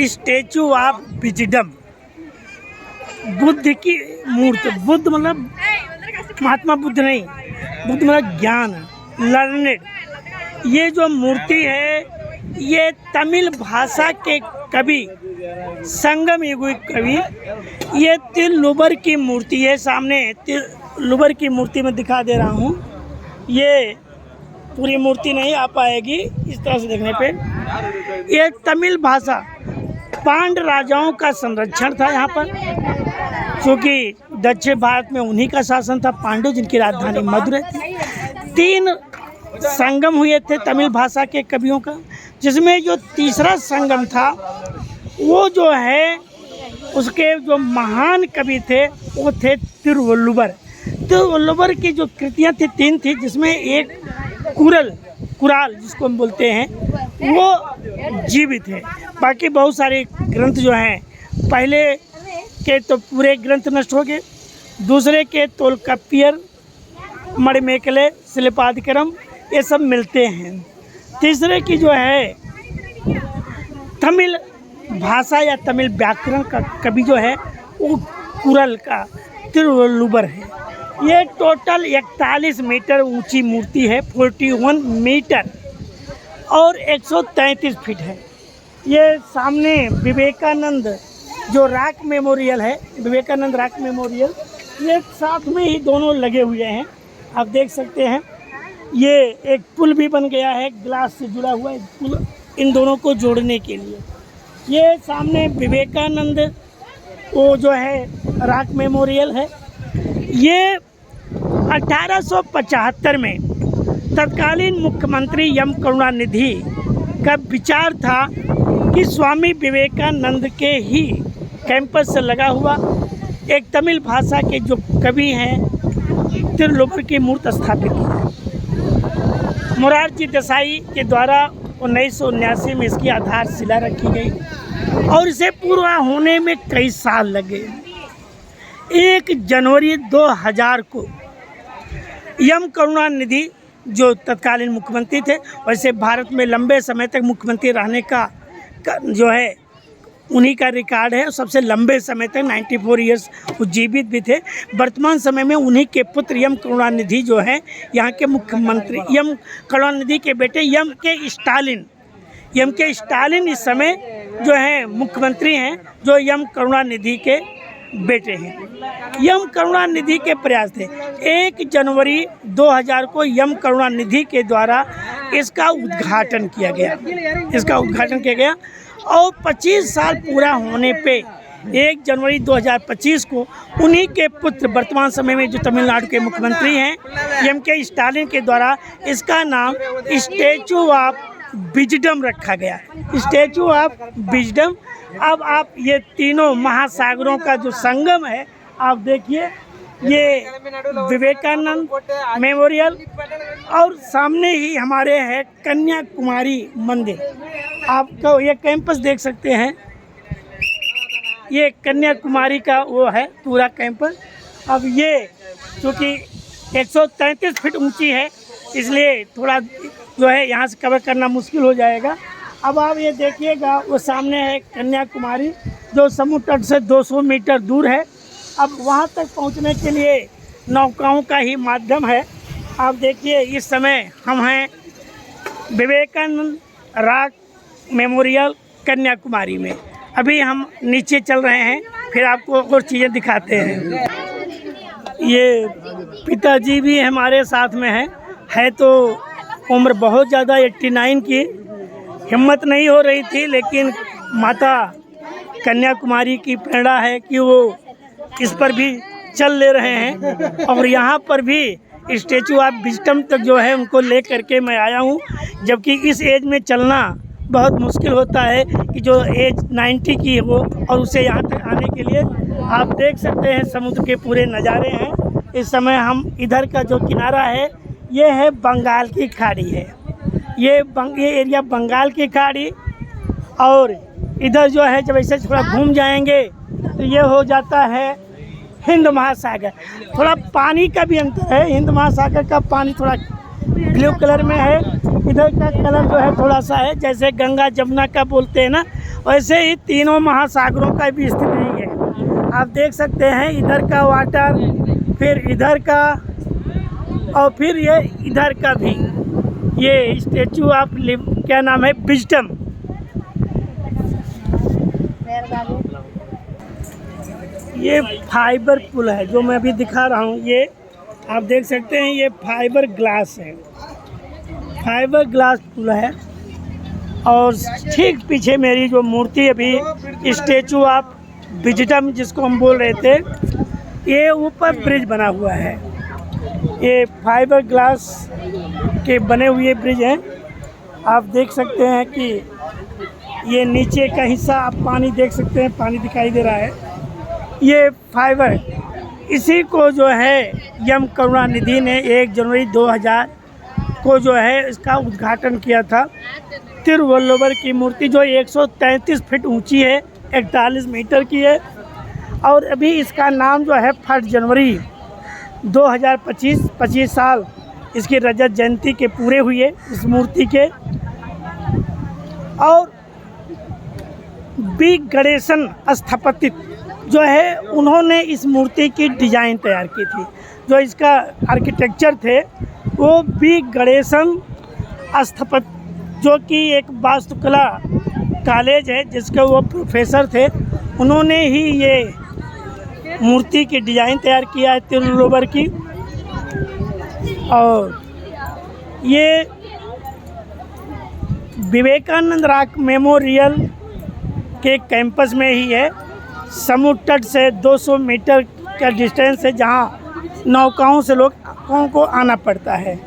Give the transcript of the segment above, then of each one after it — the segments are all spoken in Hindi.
स्टैचू ऑफ विजडम, बुद्ध की मूर्ति। बुद्ध मतलब महात्मा बुद्ध नहीं, बुद्ध मतलब ज्ञान, लर्नेड। ये जो मूर्ति है ये तमिल भाषा के कवि संगम युगी कवि, ये तिरुवल्लुवर की मूर्ति है। सामने तिरुवल्लुवर की मूर्ति में दिखा दे रहा हूँ। ये पूरी मूर्ति नहीं आ पाएगी इस तरह से देखने पे। ये तमिल भाषा पांड्य राजाओं का संरक्षण था यहाँ पर, क्योंकि दक्षिण भारत में उन्हीं का शासन था, पांडु, जिनकी राजधानी मदुरै थी। 3 संगम हुए थे तमिल भाषा के कवियों का, जिसमें जो तीसरा संगम था वो जो है उसके जो महान कवि थे वो थे तिरुवल्लुवर। तिरुवल्लुवर की जो कृतियाँ थी 3 थी, जिसमें एक कुराल जिसको हम बोलते हैं वो जीवित है। बाकी बहुत सारे ग्रंथ जो हैं, पहले के तो पूरे ग्रंथ नष्ट हो गए, दूसरे के तोलकाप्पियर, मणिमेखले, शिल्पादिकरम ये सब मिलते हैं। तीसरे की जो है तमिल भाषा या तमिल व्याकरण का कवि जो है वो कुरल का तिरुवल्लुवर है। ये टोटल 41 मीटर ऊंची मूर्ति है, 41 मीटर और 133 फीट है। ये सामने विवेकानंद जो रॉक मेमोरियल है, विवेकानंद रॉक मेमोरियल, ये साथ में ही दोनों लगे हुए हैं, आप देख सकते हैं। ये एक पुल भी बन गया है, ग्लास से जुड़ा हुआ है पुल इन दोनों को जोड़ने के लिए। ये सामने विवेकानंद वो जो है रॉक मेमोरियल है। ये 1875 में तत्कालीन मुख्यमंत्री एम करुणानिधि का विचार था कि स्वामी विवेकानंद के ही कैंपस से लगा हुआ एक तमिल भाषा के जो कवि हैं तिरुवल्लुवर की मूर्ति स्थापित की। मोरारजी देसाई के द्वारा 1979 में इसकी आधारशिला रखी गई और इसे पूरा होने में कई साल लगे। 1 जनवरी 2000 को एम करुणानिधि जो तत्कालीन मुख्यमंत्री थे, वैसे भारत में लंबे समय तक मुख्यमंत्री रहने का जो है उन्हीं का रिकॉर्ड है। सबसे लंबे समय तक 94 ईयर्स वो जीवित भी थे। वर्तमान समय में उन्हीं के पुत्र एम करुणानिधि जो हैं यहाँ के मुख्यमंत्री, एम करुणानिधि के बेटे एम के स्टालिन इस समय जो है मुख्यमंत्री हैं, जो एम करुणानिधि के बेटे हैं। एम करुणानिधि के प्रयास थे। 1 जनवरी 2000 को एम करुणानिधि के द्वारा इसका उद्घाटन किया गया और 25 साल पूरा होने पे 1 जनवरी 2025 को उन्हीं के पुत्र, वर्तमान समय में जो तमिलनाडु के मुख्यमंत्री हैं एम के स्टालिन के द्वारा इसका नाम स्टैचू ऑफ विजडम रखा गया। Statue of wisdom. अब आप ये तीनों महासागरों का जो संगम है आप देखिए, ये विवेकानंद मेमोरियल और सामने ही हमारे है कन्याकुमारी मंदिर। आपको ये कैंपस देख सकते हैं, ये कन्याकुमारी का वो है पूरा कैंपस। अब ये क्योंकि 133 फीट ऊंची है इसलिए थोड़ा जो है यहाँ से कवर करना मुश्किल हो जाएगा। अब आप ये देखिएगा, वो सामने है कन्याकुमारी जो समुद्र तट से 200 मीटर दूर है। अब वहाँ तक पहुँचने के लिए नौकाओं का ही माध्यम है। आप देखिए इस समय हम हैं विवेकानंद रॉक मेमोरियल कन्याकुमारी में। अभी हम नीचे चल रहे हैं, फिर आपको और चीज़ें दिखाते हैं। ये पिताजी भी हमारे साथ में है तो उम्र बहुत ज़्यादा 89 की, हिम्मत नहीं हो रही थी, लेकिन माता कन्याकुमारी की प्रेरणा है कि वो इस पर भी चल ले रहे हैं। और यहाँ पर भी स्टैचू ऑफ विजडम तक जो है उनको ले करके मैं आया हूँ, जबकि इस एज में चलना बहुत मुश्किल होता है कि जो एज 90 की हो और उसे यहाँ तक आने के लिए। आप देख सकते हैं समुद्र के पूरे नज़ारे हैं। इस समय हम इधर का जो किनारा है ये है बंगाल की खाड़ी है, ये एरिया बंगाल की खाड़ी। और इधर जो है जब ऐसे थोड़ा घूम जाएंगे तो ये हो जाता है हिंद महासागर। थोड़ा पानी का भी अंतर है, हिंद महासागर का पानी थोड़ा ब्लू कलर में है, इधर का कलर जो है थोड़ा सा है जैसे गंगा जमुना का बोलते हैं ना, वैसे ही तीनों महासागरों का भी स्थिति है। आप देख सकते हैं इधर का वाटर, फिर इधर का, और फिर ये इधर का भी। ये स्टेचू ऑफ क्या नाम है, विजडम। ये फाइबर पुल है जो मैं अभी दिखा रहा हूँ। ये आप देख सकते हैं, ये फाइबर ग्लास है, फाइबर ग्लास पुल है। और ठीक पीछे मेरी जो मूर्ति अभी स्टेचू ऑफ विजडम जिसको हम बोल रहे थे, ये ऊपर ब्रिज बना हुआ है। ये फाइबर ग्लास के बने हुए ब्रिज हैं। आप देख सकते हैं कि ये नीचे का हिस्सा आप पानी देख सकते हैं, पानी दिखाई दे रहा है। ये फाइबर, इसी को जो है एम करुणानिधि ने 1 जनवरी 2000 को जो है इसका उद्घाटन किया था। तिरुवल्लुवर की मूर्ति जो 133 फीट ऊंची है, 41 मीटर की है। और अभी इसका नाम जो है 1 जनवरी 2025, 25 साल इसकी रजत जयंती के पूरे हुए इस मूर्ति के। और बी गणेशन स्थापत्य जो है, उन्होंने इस मूर्ति की डिज़ाइन तैयार की थी। जो इसका आर्किटेक्चर थे वो बी गणेशन स्थापत्य, जो कि एक वास्तुकला कॉलेज है जिसके वो प्रोफेसर थे। उन्होंने ही ये मूर्ति की डिज़ाइन तैयार किया है तिरुवल्लुवर की। और ये विवेकानंद रॉक मेमोरियल के कैंपस में ही है। समुद्र तट से 200 मीटर का डिस्टेंस है, जहाँ नौकाओं से लोगों को आना पड़ता है।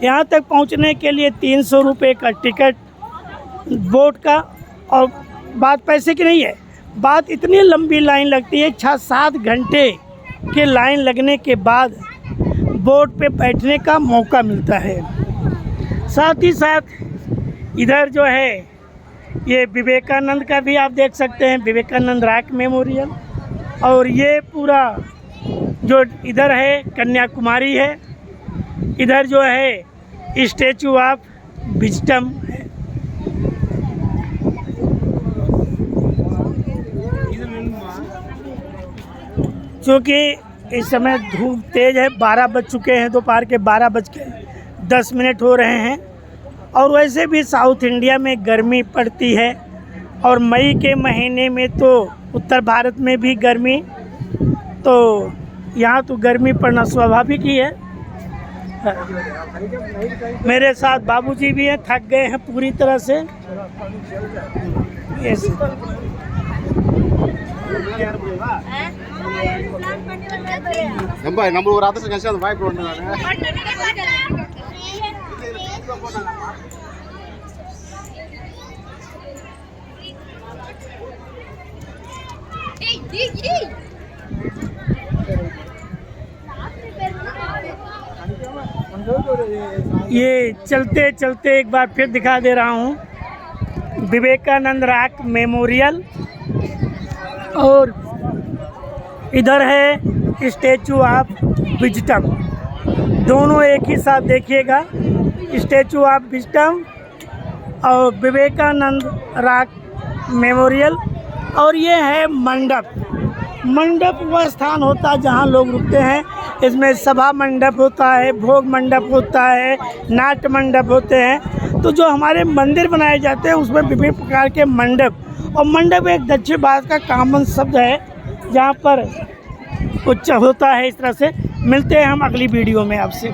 यहाँ तक पहुँचने के लिए 300 रुपये का टिकट बोट का। और बात पैसे की नहीं है, बात इतनी लंबी लाइन लगती है, 6-7 घंटे के लाइन लगने के बाद बोट पे बैठने का मौका मिलता है। साथ ही साथ इधर जो है ये विवेकानंद का भी आप देख सकते हैं, विवेकानंद रॉक मेमोरियल। और ये पूरा जो इधर है कन्याकुमारी है, इधर जो है स्टेचू ऑफ विजडम है। क्योंकि इस समय धूप तेज़ है, 12 बज चुके हैं, दोपहर के 12:10 हो रहे हैं। और वैसे भी साउथ इंडिया में गर्मी पड़ती है, और मई के महीने में तो उत्तर भारत में भी गर्मी, तो यहाँ तो गर्मी पड़ना स्वाभाविक ही है। मेरे साथ बाबूजी भी हैं, थक गए हैं पूरी तरह से। यस, நம்ம ஒரு ஆதர்ச கஷ்டம் அந்த வாய்ப்பு ஒன்று ये चलते चलते एक बार फिर दिखा दे रहा हूँ विवेकानंद रॉक मेमोरियल। और इधर है स्टेचू ऑफ विजडम, दोनों एक ही साथ देखिएगा, स्टेचू ऑफ विजडम और विवेकानंद रॉक मेमोरियल। और ये है मंडप। मंडप वह स्थान होता है जहाँ लोग रुकते हैं। इसमें सभा मंडप होता है, भोग मंडप होता है, नाट्य मंडप होते हैं। तो जो हमारे मंदिर बनाए जाते हैं उसमें विभिन्न प्रकार के मंडप, और मंडप एक दक्षिण भारत का कॉमन शब्द है जहाँ पर उच्च होता है। इस तरह से मिलते हैं हम अगली वीडियो में आपसे।